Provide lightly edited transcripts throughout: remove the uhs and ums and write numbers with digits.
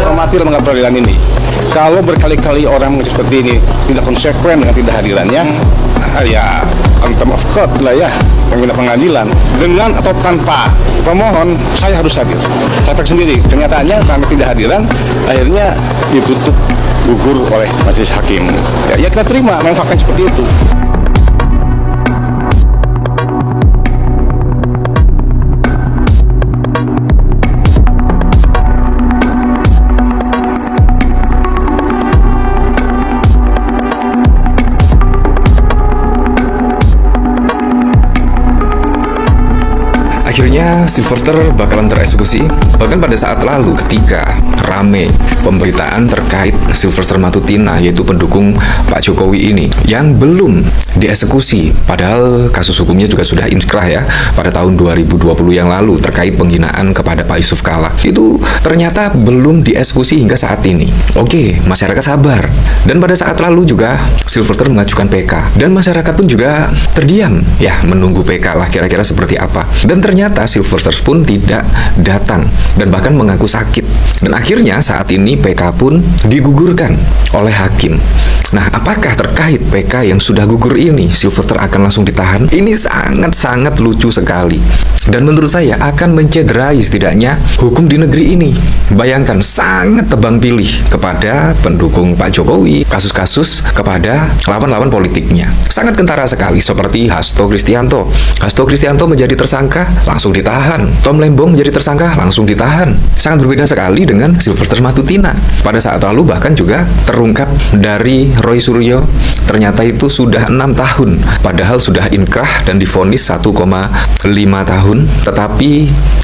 hormati lembaga peradilan ini. Kalau berkali-kali orang mengucap seperti ini tidak konsekuen dengan tidak hadirannya, ya contempt of court lah ya, pengguna pengadilan. Dengan atau tanpa pemohon, saya harus hadir. Saya cek sendiri, kenyataannya karena tidak hadiran, akhirnya ditutup gugur oleh majelis hakim. Ya kita terima, memang faktanya seperti itu. Akhirnya Silverster bakalan tereksekusi. Bahkan pada saat lalu ketika rame pemberitaan terkait Silverster Matutina, yaitu pendukung Pak Jokowi ini yang belum dieksekusi, padahal kasus hukumnya juga sudah inkrah ya pada tahun 2020 yang lalu terkait penghinaan kepada Pak Yusuf Kalla, itu ternyata belum dieksekusi hingga saat ini. Oke, masyarakat sabar. Dan pada saat lalu juga Silverster mengajukan PK, dan masyarakat pun juga terdiam ya menunggu PK lah kira-kira seperti apa. Dan ternyata Silverster pun tidak datang dan bahkan mengaku sakit. Dan akhirnya saat ini PK pun digugurkan oleh hakim. Nah, apakah terkait PK yang sudah gugur ini Silverster akan langsung ditahan? Ini sangat-sangat lucu sekali. Dan menurut saya akan mencederai setidaknya hukum di negeri ini. Bayangkan, sangat tebang pilih kepada pendukung Pak Jokowi, kasus-kasus kepada lawan-lawan politiknya. Sangat kentara sekali, seperti Hasto Kristianto. Hasto Kristianto menjadi tersangka, langsung ditahan. Tom Lembong menjadi tersangka, langsung ditahan. Sangat berbeda sekali dengan Silverster Matutina. Pada saat lalu bahkan juga terungkap dari Roy Suryo, ternyata itu sudah 6 tahun. Padahal sudah inkrah dan divonis 1,5 tahun. Tetapi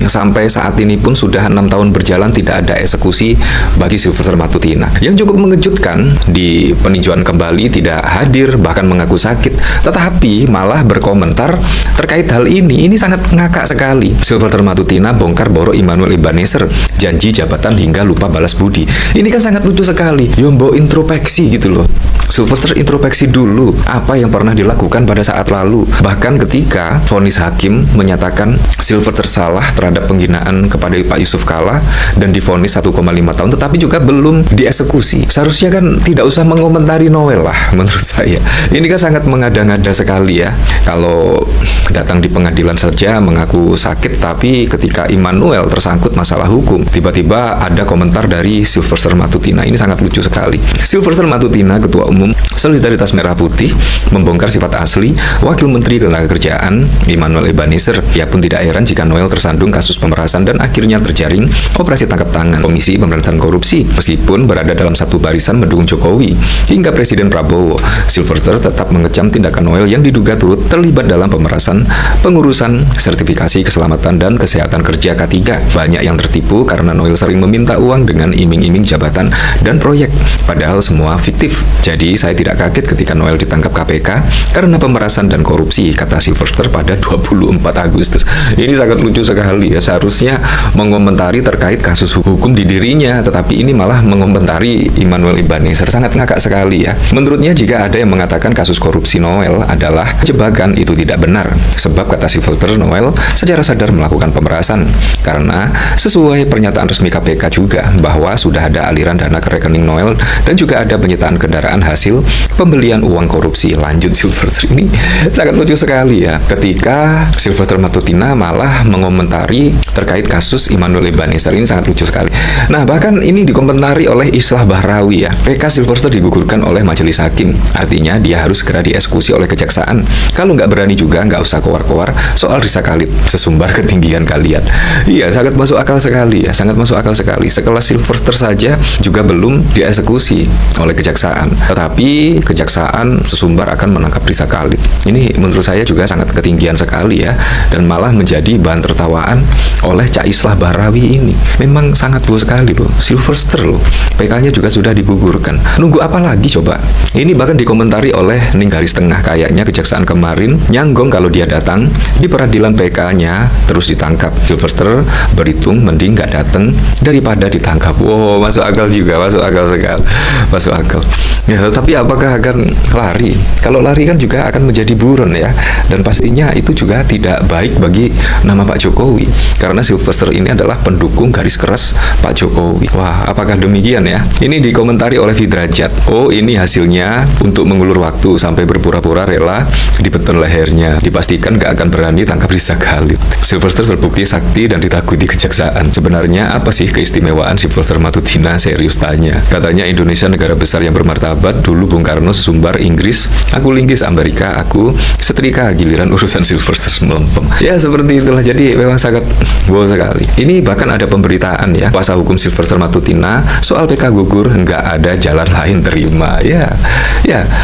sampai saat ini pun sudah 6 tahun berjalan tidak ada eksekusi bagi Silverster Matutina. Yang cukup mengejutkan, di peninjauan kembali tidak hadir, bahkan mengaku sakit, tetapi malah berkomentar terkait hal ini. Ini sangat ngakak sekali. Silverster Matutina bongkar borok Immanuel Ebenezer, janji jabatan hingga lupa balas budi. Ini kan sangat lucu sekali. Yombo introspeksi gitu loh. Silverster introspeksi dulu apa yang pernah dilakukan pada saat lalu. Bahkan ketika vonis hakim menyatakan Silverster salah terhadap penghinaan kepada Pak Yusuf Kalla dan divonis 1,5 tahun, tetapi juga belum dieksekusi. Seharusnya kan tidak usah mengomentari Noel lah menurut saya. Ini kan sangat mengada-ngada sekali ya. Kalau datang di pengadilan saja mengaku sakit, tapi ketika Immanuel tersangkut masalah hukum, tiba-tiba ada komentar dari Silverster Matutina. Ini sangat lucu sekali. Silverster Matutina, Ketua Umum Solidaritas Merah Putih, membongkar sifat asli Wakil Menteri Ketenagakerjaan Immanuel Ebenezer. Ia pun tidak heran jika Noel tersandung kasus pemerasan dan akhirnya terjaring operasi tangkap tangan Komisi Pemberantasan Korupsi. Meskipun berada dalam satu barisan mendukung Jokowi hingga Presiden Prabowo, Silverster tetap mengecam tindakan Noel yang diduga turut terlibat dalam pemerasan pengurusan sertifikasi keselamatan dan kesehatan kerja K3. Banyak yang tertipu karena Noel sering meminta uang dengan iming-iming jabatan dan proyek, padahal semua fiktif. Jadi saya tidak kaget ketika Noel ditangkap KPK karena pemerasan dan korupsi, kata Silverster pada 24 Agustus. Ini sangat lucu sekali ya. Seharusnya mengomentari terkait kasus hukum di dirinya, tetapi ini malah mengomentari Immanuel Ebenezer. Sangat ngakak sekali ya. Menurutnya jika ada yang mengatakan kasus korupsi Noel adalah jebakan, itu tidak benar. Sebab kata Silverster, Noel secara sadar melakukan pemerasan karena sesuai pernyataan resmi KPK juga bahwa sudah ada aliran dana ke rekening Noel dan juga ada penyitaan kendaraan hasil pembelian uang korupsi. Lanjut Silverster, ini sangat lucu sekali ya. Ketika Silverster Matutina malah mengomentari terkait kasus Immanuel Ebenezer, ini sangat lucu sekali. Nah, bahkan ini dikomentari oleh Islah Bahrawi ya. PK Silverster digugurkan oleh majelis hakim. Artinya dia harus segera dieksekusi oleh kejaksaan. Kalau nggak berani juga nggak usah keluar-keluar soal Risa Khalid, sesumbar ketinggian kalian. Iya, sangat masuk akal sekali ya. Sangat masuk akal sekali. Sekelas Silverster saja juga belum dieksekusi oleh kejaksaan, tetapi kejaksaan sesumbar akan menangkap Risa Khalid. Ini menurut saya juga sangat ketinggian sekali ya, dan malah menjadi bahan tertawaan oleh Cak Islah Bahrawi ini. Memang sangat bos sekali loh, Silverster loh. PK-nya juga sudah digugurkan. Nunggu apa lagi coba? Ini bahkan dikomentari oleh Ning Garis Tengah, kayaknya kejaksaan kemarin nyanggong kalau dia datang di peradilan PK-nya terus ditangkap. Silverster berhitung mending nggak datang daripada ditangkap. Wow, masuk akal juga, masuk akal sekali, masuk akal. Ya, tapi apakah akan lari? Kalau lari kan juga akan menjadi buron ya, dan pastinya itu juga tidak baik bagi nama Pak Jokowi, karena Sylvester ini adalah pendukung garis keras Pak Jokowi. Wah, apakah demikian ya? Ini dikomentari oleh Fidrajat. Oh, ini hasilnya untuk mengulur waktu sampai berpura-pura rela dibeton lehernya. Dipastikan gak akan berani tangkap Riza Khalid. Sylvester terbukti sakti dan ditakuti kejaksaan. Sebenarnya apa sih keistimewaan Sylvester Matutina? Serius tanya. Katanya Indonesia negara besar yang bermartabat. Dulu Bung Karno sesumbar Inggris, aku linggis Amerika, aku setrika, giliran urusan Sylvester melempem. Ya seperti itulah, jadi memang sangat wow sekali. Ini bahkan ada pemberitaan ya, kuasa hukum Sylvester Matutina soal PK gugur, nggak ada jalan lain terima. Ya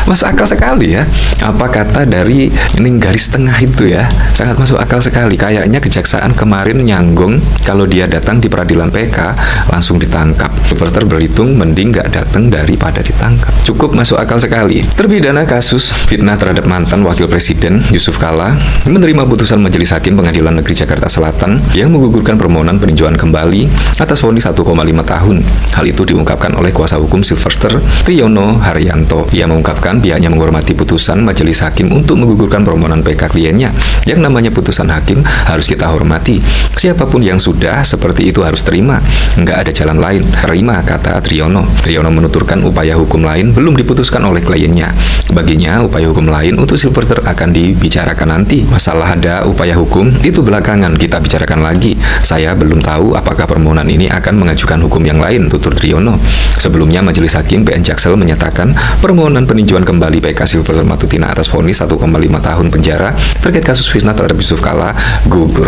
masuk akal sekali ya. Apa kata dari ini garis tengah itu ya, sangat masuk akal sekali. Kayaknya kejaksaan kemarin nyanggong kalau dia datang di peradilan PK langsung ditangkap. Sylvester berhitung mending nggak datang daripada ditangkap. Cukup masuk akal sekali. Terpidana kasus fitnah terhadap mantan Wakil Presiden Yusuf Kala menerima putusan Majelis Hakim Pengadilan Negeri Jakarta Selatan yang menggugurkan permohonan peninjauan kembali atas vonis 1,5 tahun. Hal itu diungkapkan oleh kuasa hukum Sylvester, Triyono Haryanto. Ia mengungkapkan pihaknya menghormati putusan Majelis Hakim untuk menggugurkan permohonan PK kliennya. Yang namanya putusan hakim harus kita hormati. Siapapun yang sudah seperti itu harus terima. Nggak ada jalan lain. Terima, kata Triyono. Triyono menuturkan upaya hukum lain belum diputuskan oleh kliennya. Baginya, upaya hukum lain untuk Sylvester akan dibicarakan nanti. Masalah ada upaya hukum, itu belakangan kita bicarakan lagi. Saya belum tahu apakah permohonan ini akan mengajukan hukum yang lain, tutur Triyono. Sebelumnya, Majelis Hakim PN Jaksel menyatakan permohonan peninjauan kembali PK Sylvester Matutina atas vonis 1,5 tahun penjara terkait kasus fitnah terhadap Yusuf Kala gugur.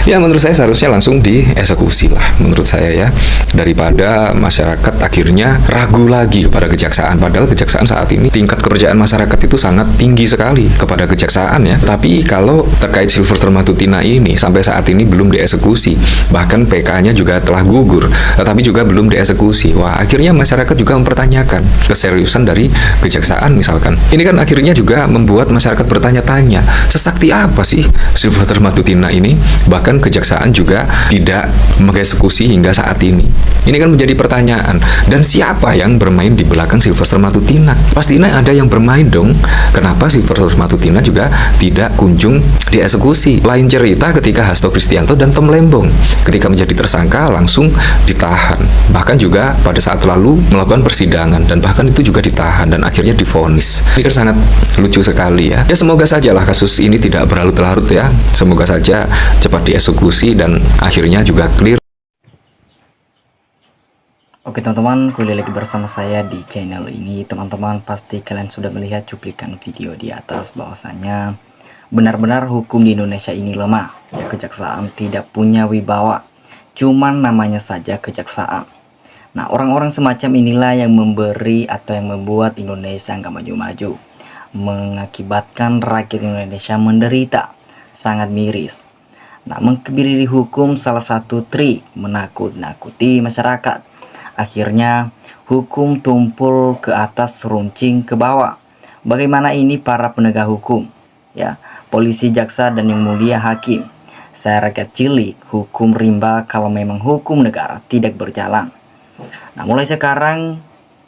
Ya, menurut saya seharusnya langsung dieksekusi lah, menurut saya ya, daripada masyarakat akhirnya ragu lagi kepada kejaksaan. Padahal kejaksaan saat ini tingkat kepercayaan masyarakat itu sangat tinggi sekali kepada kejaksaan ya. Tapi kalau terkait Sylvester Matutina ini sampai saat ini belum dieksekusi, bahkan PK-nya juga telah gugur, tetapi juga belum dieksekusi. Wah, akhirnya masyarakat juga mempertanyakan keseriusan dari kejaksaan misalkan. Ini kan akhirnya juga membuat masyarakat bertanya-tanya, sesakti apa sih Sylvester Matutina ini? Bahkan kejaksaan juga tidak mengeksekusi hingga saat ini. Ini kan menjadi pertanyaan. Dan siapa yang bermain di belakang Sylvester Matutina? Pastinya ada yang bermain dong. Kenapa Sylvester Matutina juga tidak kunjung dieksekusi? Lain cerita ketika Hasto Kristianto dan Tom Lembong ketika menjadi tersangka langsung ditahan. Bahkan juga pada saat lalu melakukan persidangan dan bahkan itu juga ditahan dan akhirnya divonis. Ini kan sangat lucu sekali ya. Ya semoga sajalah kasus ini tidak berlarut-larut ya. Semoga saja cepat dieksekusi dan akhirnya juga clear. Oke teman-teman, kembali lagi bersama saya di channel ini. Teman-teman pasti kalian sudah melihat cuplikan video di atas bahwasanya benar-benar hukum di Indonesia ini lemah. Ya, kejaksaan tidak punya wibawa, cuman namanya saja kejaksaan. Nah, orang-orang semacam inilah yang memberi atau yang membuat Indonesia nggak maju-maju, mengakibatkan rakyat Indonesia menderita, sangat miris. Nah, mengkebiri hukum salah satu trik menakut-nakuti masyarakat. Akhirnya hukum tumpul ke atas, runcing ke bawah. Bagaimana ini para penegak hukum? Ya, polisi, jaksa, dan yang mulia hakim. Saya rakyat cilik, hukum rimba kalau memang hukum negara tidak berjalan. Nah, mulai sekarang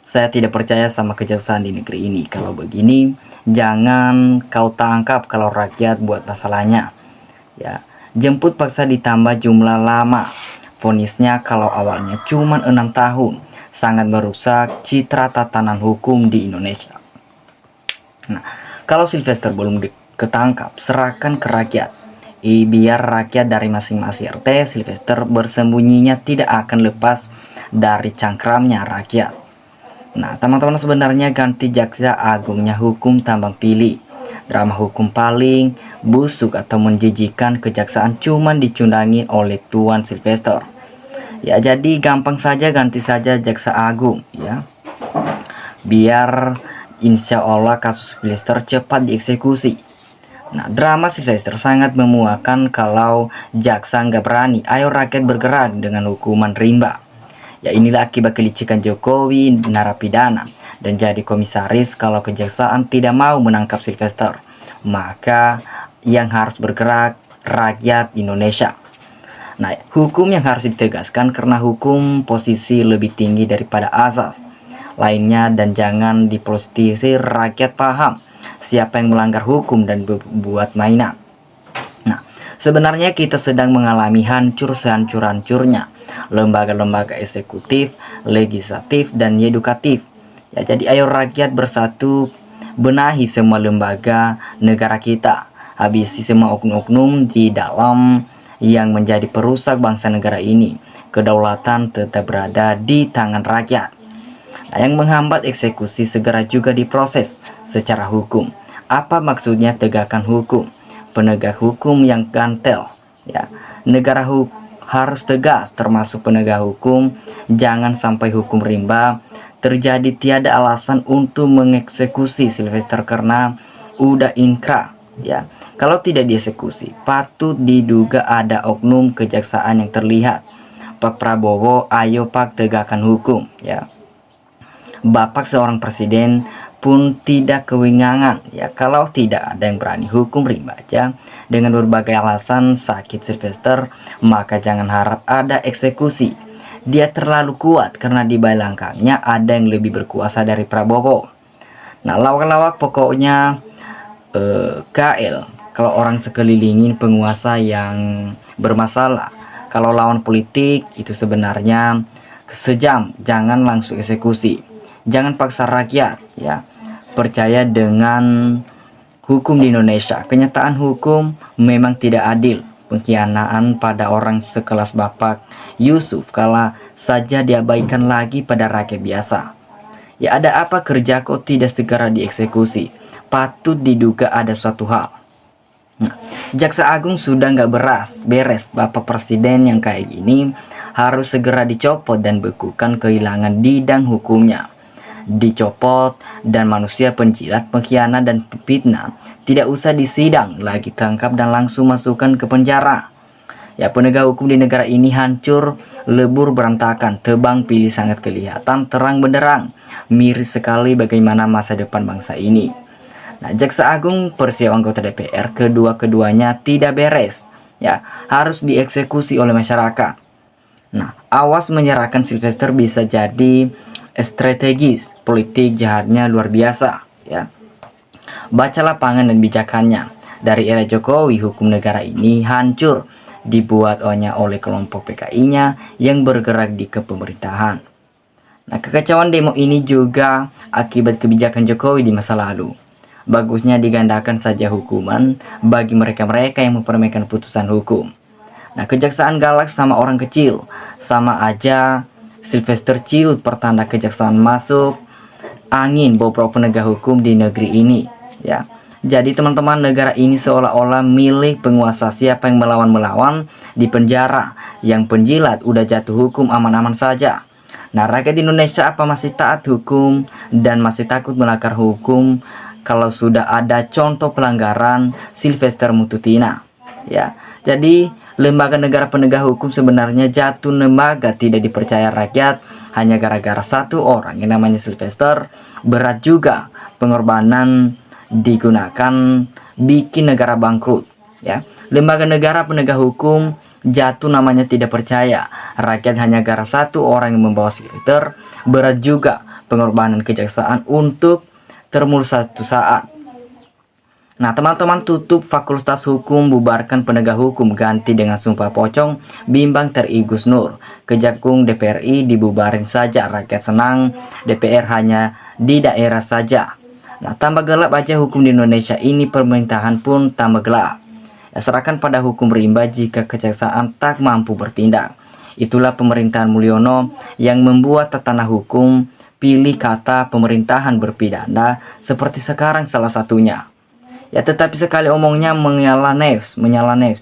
saya tidak percaya sama kejaksaan di negeri ini. Kalau begini, jangan kau tangkap kalau rakyat buat masalahnya. Ya, jemput paksa ditambah jumlah lama. Vonisnya kalau awalnya cuma 6 tahun, sangat merusak citra tatanan hukum di Indonesia. Nah, kalau Sylvester belum ketangkap, serahkan ke rakyat. Biar rakyat dari masing-masing RT, Sylvester bersembunyinya tidak akan lepas dari cangkramnya rakyat. Nah, teman-teman, sebenarnya ganti jaksa agungnya hukum tambang pilih. Drama hukum paling busuk atau menjijikan kejaksaan cuman dicundangin oleh Tuan Sylvester. Ya, jadi gampang saja ganti saja jaksa agung ya. Biar insya Allah kasus Sylvester cepat dieksekusi. Nah, drama Sylvester sangat memuakan kalau jaksa nggak berani. Ayo rakyat bergerak dengan hukuman rimba. Ya, inilah akibat kelicikan Jokowi narapidana dan jadi komisaris. Kalau kejaksaan tidak mau menangkap Sylvester, maka yang harus bergerak rakyat Indonesia. Nah, hukum yang harus ditegaskan karena hukum posisi lebih tinggi daripada asas lainnya, dan jangan diprostitusi rakyat paham siapa yang melanggar hukum dan buat mainan. Nah, sebenarnya kita sedang mengalami hancur sehancur-hancurnya lembaga-lembaga eksekutif, legislatif, dan edukatif. Ya, jadi ayo rakyat bersatu, benahi semua lembaga negara kita, habisi semua oknum-oknum di dalam yang menjadi perusak bangsa negara ini. Kedaulatan tetap berada di tangan rakyat. Nah, yang menghambat eksekusi segera juga diproses secara hukum. Apa maksudnya tegakkan hukum? Penegak hukum yang gantel, ya. Negara harus tegas, termasuk penegak hukum. Jangan sampai hukum rimba terjadi. Tiada alasan untuk mengeksekusi Sylvester karena udah inkrah, ya. Kalau tidak dieksekusi, patut diduga ada oknum kejaksaan yang terlihat. Pak Prabowo, ayo Pak tegakkan hukum, ya. Bapak seorang presiden pun tidak kewenangan, ya. Kalau tidak ada yang berani hukum rimba aja dengan berbagai alasan sakit Sylvester, maka jangan harap ada eksekusi. Dia terlalu kuat karena di belakangnya ada yang lebih berkuasa dari Prabowo. Nah, lawak-lawak pokoknya KL. Kalau orang sekelilingin penguasa yang bermasalah, kalau lawan politik itu sebenarnya sejam, jangan langsung eksekusi. Jangan paksa rakyat, ya. Percaya dengan hukum di Indonesia. Kenyataan hukum memang tidak adil. Pengkhianatan pada orang sekelas Bapak Yusuf kala saja diabaikan lagi pada rakyat biasa. Ya, ada apa kerja kok tidak segera dieksekusi? Patut diduga ada suatu hal. Nah, Jaksa Agung sudah nggak beres. Bapak Presiden yang kayak gini harus segera dicopot dan bekukan, kehilangan bidang hukumnya. Dicopot, dan manusia penjilat, pengkhianat, dan fitnah tidak usah disidang lagi, tangkap dan langsung masukkan ke penjara. Ya, penegak hukum di negara ini hancur, lebur, berantakan. Tebang pilih sangat kelihatan terang benderang. Miris sekali bagaimana masa depan bangsa ini. Nah, Jaksa Agung Persiaw anggota DPR keduanya tidak beres, ya, harus dieksekusi oleh masyarakat. Nah, awas menyerahkan Sylvester bisa jadi strategis politik jahatnya luar biasa, ya. Baca lapangan dan bijakannya. Dari era Jokowi, hukum negara ini hancur, dibuat oleh kelompok PKI-nya yang bergerak di kepemerintahan. Nah, kekacauan demo ini juga akibat kebijakan Jokowi di masa lalu. Bagusnya digandakan saja hukuman bagi mereka-mereka yang mempermainkan putusan hukum. Nah, kejaksaan galak sama orang kecil, sama aja Sylvester ciut pertanda kejaksaan masuk angin bobrok penegak hukum di negeri ini, ya. Jadi teman-teman, negara ini seolah-olah milik penguasa. Siapa yang melawan di penjara, yang penjilat udah jatuh hukum aman-aman saja. Nah, rakyat Indonesia apa masih taat hukum dan masih takut melanggar hukum kalau sudah ada contoh pelanggaran Sylvester Mututina, ya. Jadi lembaga negara penegak hukum sebenarnya jatuh lembaga, tidak dipercaya rakyat hanya gara-gara satu orang yang namanya Sylvester. Berat juga pengorbanan digunakan bikin negara bangkrut, ya. Lembaga negara penegak hukum jatuh namanya tidak percaya rakyat hanya gara satu orang yang membawa Sylvester. Berat juga pengorbanan kejaksaan untuk termul satu saat. Nah, teman-teman, tutup Fakultas Hukum, bubarkan penegak hukum, ganti dengan sumpah pocong, bimbang TRI Gus Nur. Kejagung DPRI dibubarin saja, rakyat senang, DPR hanya di daerah saja. Nah, tambah gelap aja hukum di Indonesia ini, pemerintahan pun tambah gelap. Ya, serahkan pada hukum rimba jika kejaksaan tak mampu bertindak. Itulah pemerintahan Mulyono yang membuat tatanan hukum, pilih kata pemerintahan berpidana seperti sekarang salah satunya. Ya, tetapi sekali omongnya menyala nefs,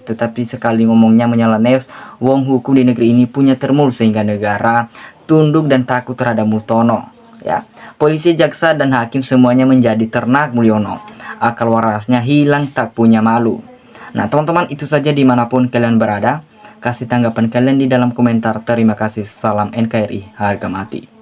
tetapi sekali ngomongnya menyala nefs, wong hukum di negeri ini punya termul sehingga negara tunduk dan takut terhadap Multono, ya. Polisi, jaksa, dan hakim semuanya menjadi ternak Mulyono. Akal warasnya hilang, tak punya malu. Nah, teman-teman, itu saja dimanapun kalian berada. Kasih tanggapan kalian di dalam komentar. Terima kasih. Salam NKRI harga mati.